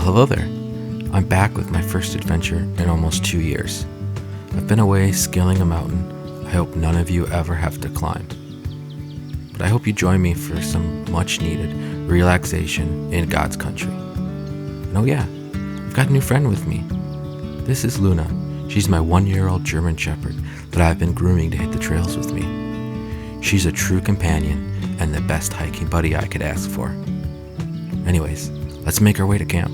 hello there. I'm back with my first adventure in almost 2 years. I've been away scaling a mountain I hope none of you ever have to climb. But I hope you join me for some much needed relaxation in God's country. And oh yeah, I've got a new friend with me. This is Luna. She's my 1-year-old German Shepherd that I've been grooming to hit the trails with me. She's a true companion and the best hiking buddy I could ask for. Anyways, let's make our way to camp.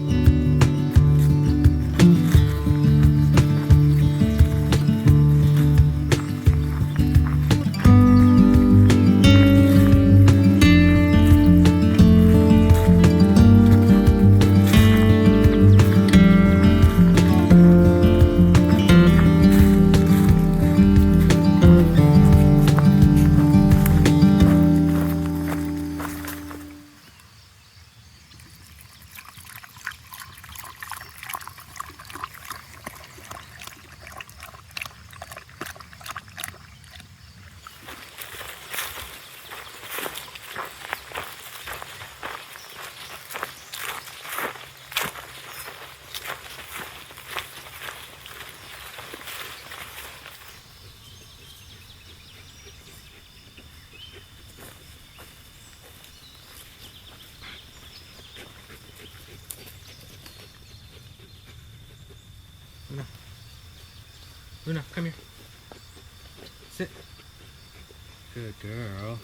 Luna, come here. Sit. Good girl.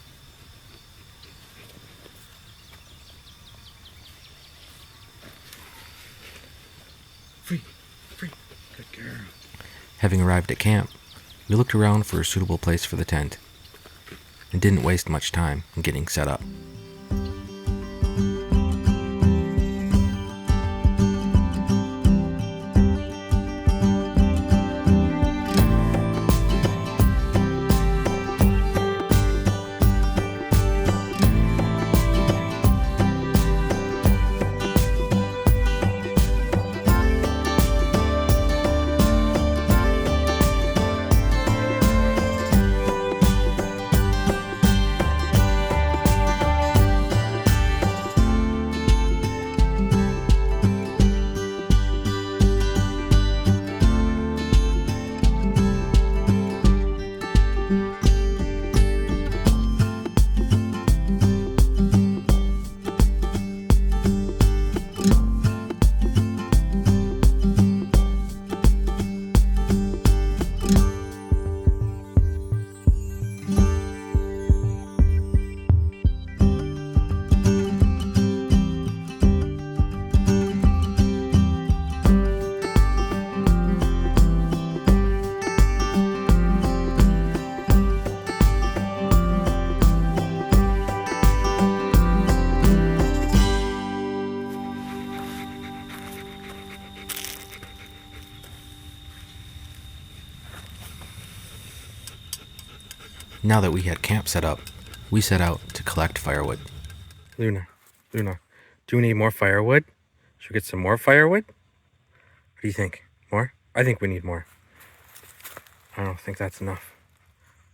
Free. Good girl. Having arrived at camp, we looked around for a suitable place for the tent and didn't waste much time in getting set up. Now that we had camp set up, we set out to collect firewood. Luna, do we need more firewood? Should we get some more firewood? What do you think? More? I think we need more. I don't think that's enough.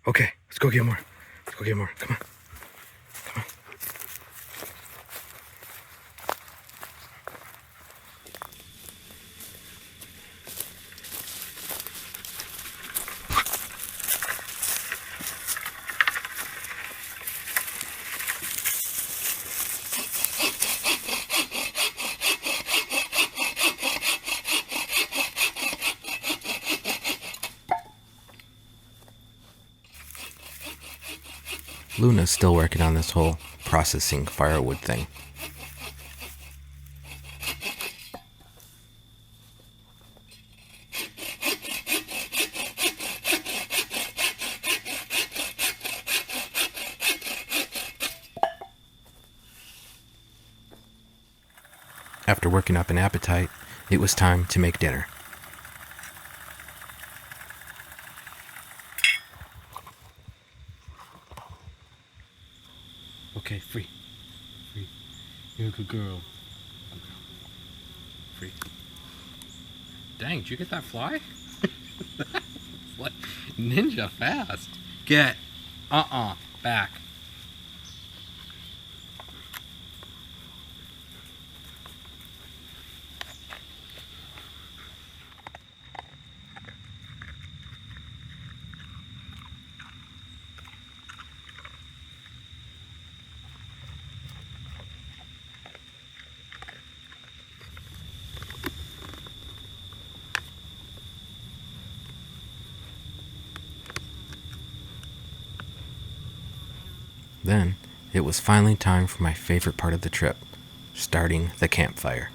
Okay, let's go get more. Come on. Luna's still working on this whole processing firewood thing. After working up an appetite, it was time to make dinner. Okay, free. You're a good girl. Free. Dang, did you get that fly? What? Ninja fast. Get. Back. Then, it was finally time for my favorite part of the trip, starting the campfire.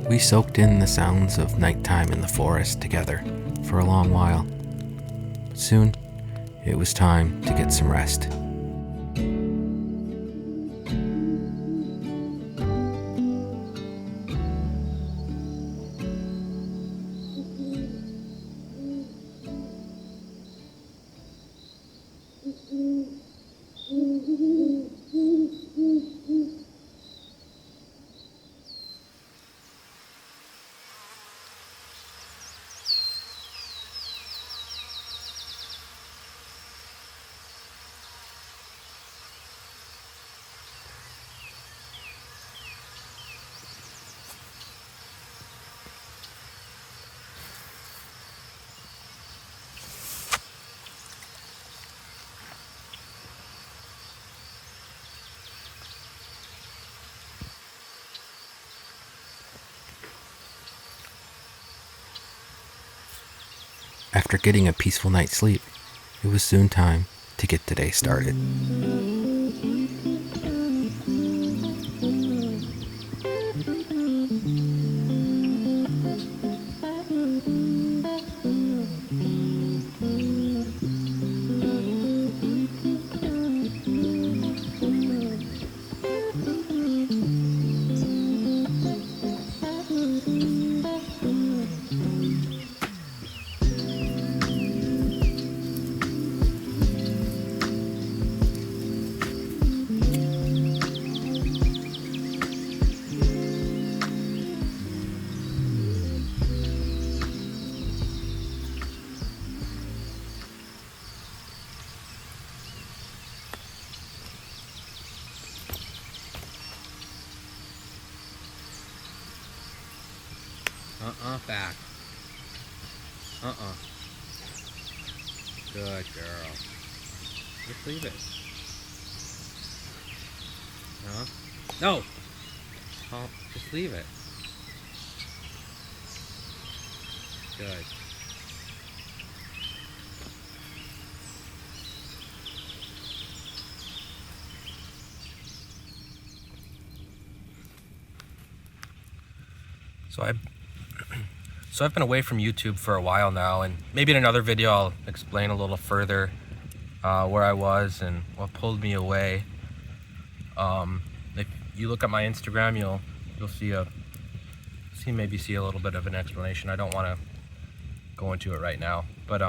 We soaked in the sounds of nighttime in the forest together for a long while. Soon, it was time to get some rest. After getting a peaceful night's sleep, it was soon time to get the day started. Back. Good girl. Just leave it. Huh? No! Oh, just leave it. Good. So I've been away from YouTube for a while now, and maybe in another video I'll explain a little further where I was and what pulled me away. If you look at my Instagram, you'll see a little bit of an explanation. I don't want to go into it right now, but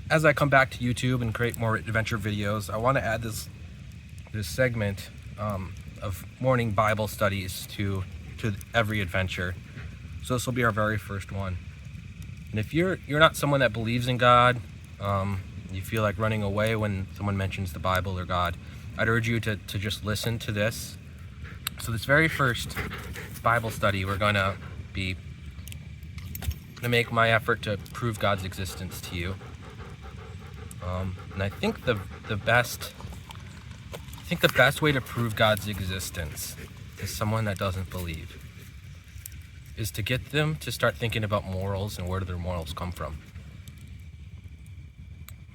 as I come back to YouTube and create more adventure videos, I want to add this segment of morning Bible studies to every adventure. So this will be our very first one. And if you're not someone that believes in God, you feel like running away when someone mentions the Bible or God, I'd urge you to just listen to this. So this very first Bible study, we're going to make my effort to prove God's existence to you. And I think the best way to prove God's existence to someone that doesn't believe is to get them to start thinking about morals and where do their morals come from.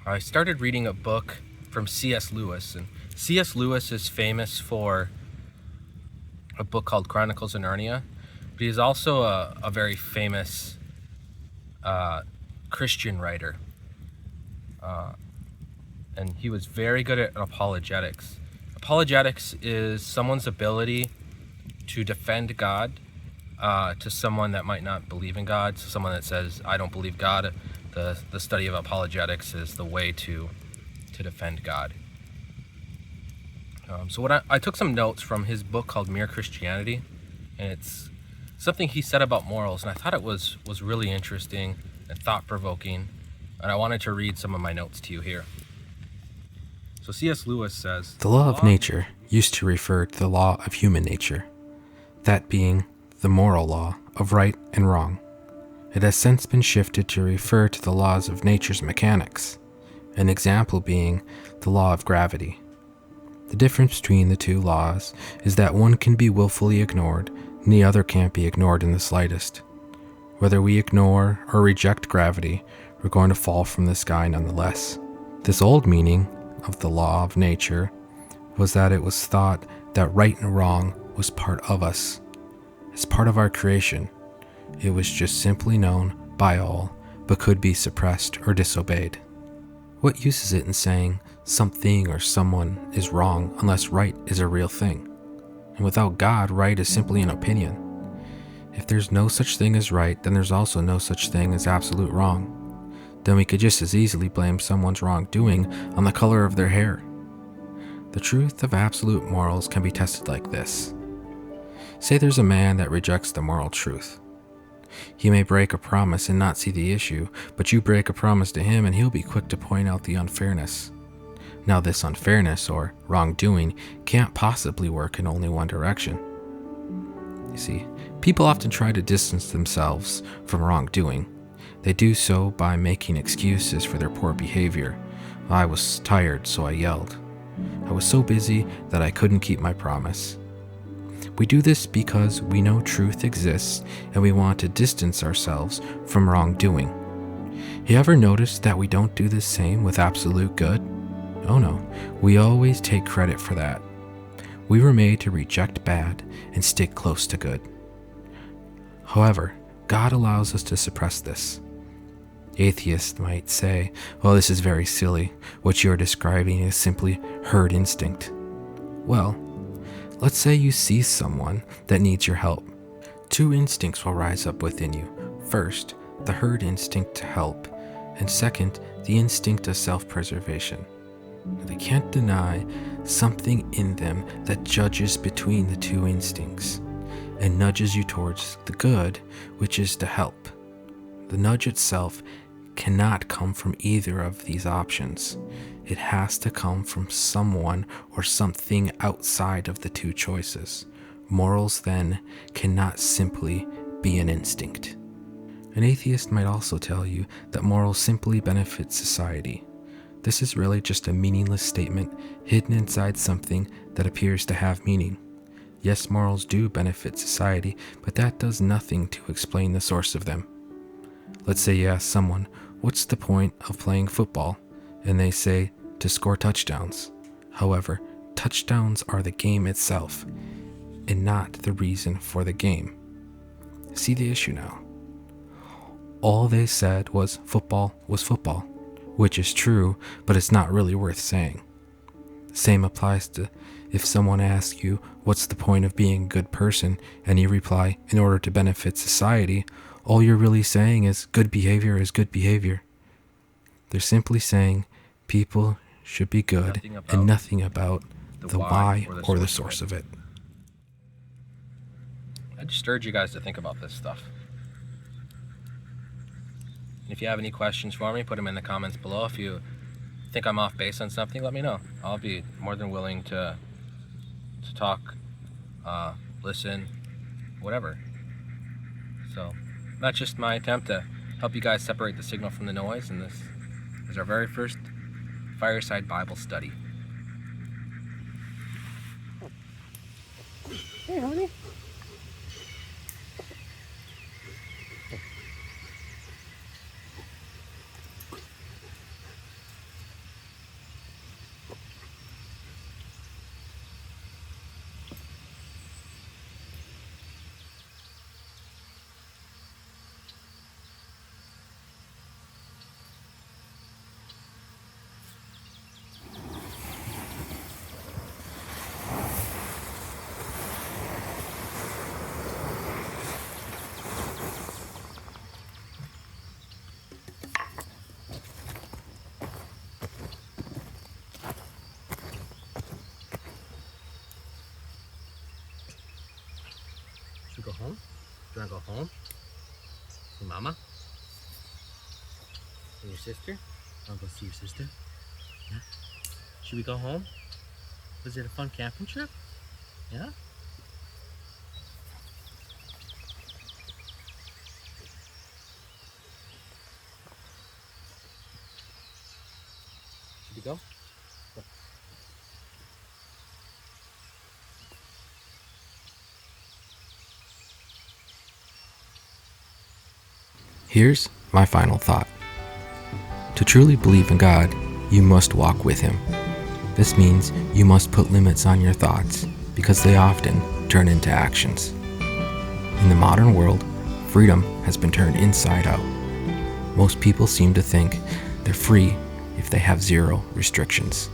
I started reading a book from C.S. Lewis. And C.S. Lewis is famous for a book called Chronicles of Narnia, but he's also a very famous Christian writer. And he was very good at apologetics. Apologetics is someone's ability to defend God to someone that might not believe in God. So someone that says, I don't believe God. The study of apologetics is the way to defend God. So I took some notes from his book called Mere Christianity, and it's something he said about morals, and I thought it was really interesting and thought-provoking, and I wanted to read some of my notes to you here. So C.S. Lewis says, The law of nature used to refer to the law of human nature, that being the moral law of right and wrong. It has since been shifted to refer to the laws of nature's mechanics, an example being the law of gravity. The difference between the two laws is that one can be willfully ignored and the other can't be ignored in the slightest. Whether we ignore or reject gravity, we're going to fall from the sky nonetheless. This old meaning of the law of nature was that it was thought that right and wrong was part of us. It's part of our creation. It was just simply known by all, but could be suppressed or disobeyed. What use is it in saying something or someone is wrong unless right is a real thing? And without God, right is simply an opinion. If there's no such thing as right, then there's also no such thing as absolute wrong. Then we could just as easily blame someone's wrongdoing on the color of their hair. The truth of absolute morals can be tested like this. Say there's a man that rejects the moral truth. He may break a promise and not see the issue, but you break a promise to him and he'll be quick to point out the unfairness. Now this unfairness or wrongdoing can't possibly work in only one direction. You see, people often try to distance themselves from wrongdoing. They do so by making excuses for their poor behavior. I was tired, so I yelled. I was so busy that I couldn't keep my promise. We do this because we know truth exists and we want to distance ourselves from wrongdoing. You ever notice that we don't do the same with absolute good? Oh no, we always take credit for that. We were made to reject bad and stick close to good. However, God allows us to suppress this. Atheists might say, well, this is very silly. What you're describing is simply herd instinct. Well, let's say you see someone that needs your help. Two instincts will rise up within you. First, the herd instinct to help, and second, the instinct of self-preservation. They can't deny something in them that judges between the two instincts and nudges you towards the good, which is to help. The nudge itself cannot come from either of these options. It has to come from someone or something outside of the two choices. Morals, then, cannot simply be an instinct. An atheist might also tell you that morals simply benefit society. This is really just a meaningless statement hidden inside something that appears to have meaning. Yes, morals do benefit society, but that does nothing to explain the source of them. Let's say you ask someone, what's the point of playing football? And they say, to score touchdowns. However, touchdowns are the game itself, and not the reason for the game. See the issue now. All they said was football, which is true, but it's not really worth saying. The same applies to if someone asks you, what's the point of being a good person? And you reply, in order to benefit society, all you're really saying is good behavior is good behavior. They're simply saying people should be good and nothing about the why or the source of it. I just urge you guys to think about this stuff. If you have any questions for me, put them in the comments below. If you think I'm off base on something, let me know. I'll be more than willing to talk, listen, whatever. So that's just my attempt to help you guys separate the signal from the noise, and this is our very first Fireside Bible study. Hey, honey. go home? Do you wanna go home? With Mama? And your sister? Wanna go see your sister? Yeah? Should we go home? Was it a fun camping trip? Yeah? Should we go? Go. Here's my final thought. To truly believe in God, you must walk with Him. This means you must put limits on your thoughts because they often turn into actions. In the modern world, freedom has been turned inside out. Most people seem to think they're free if they have zero restrictions.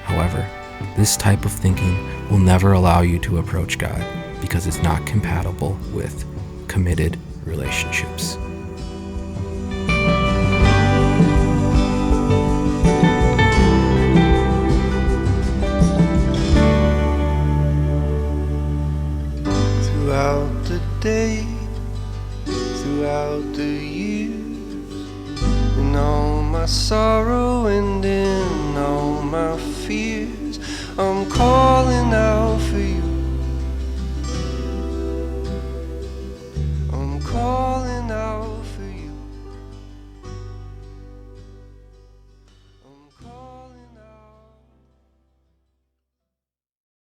However, this type of thinking will never allow you to approach God because it's not compatible with committed relationships. Throughout the day, throughout the years, in all my sorrow and in all my fears, I'm calling out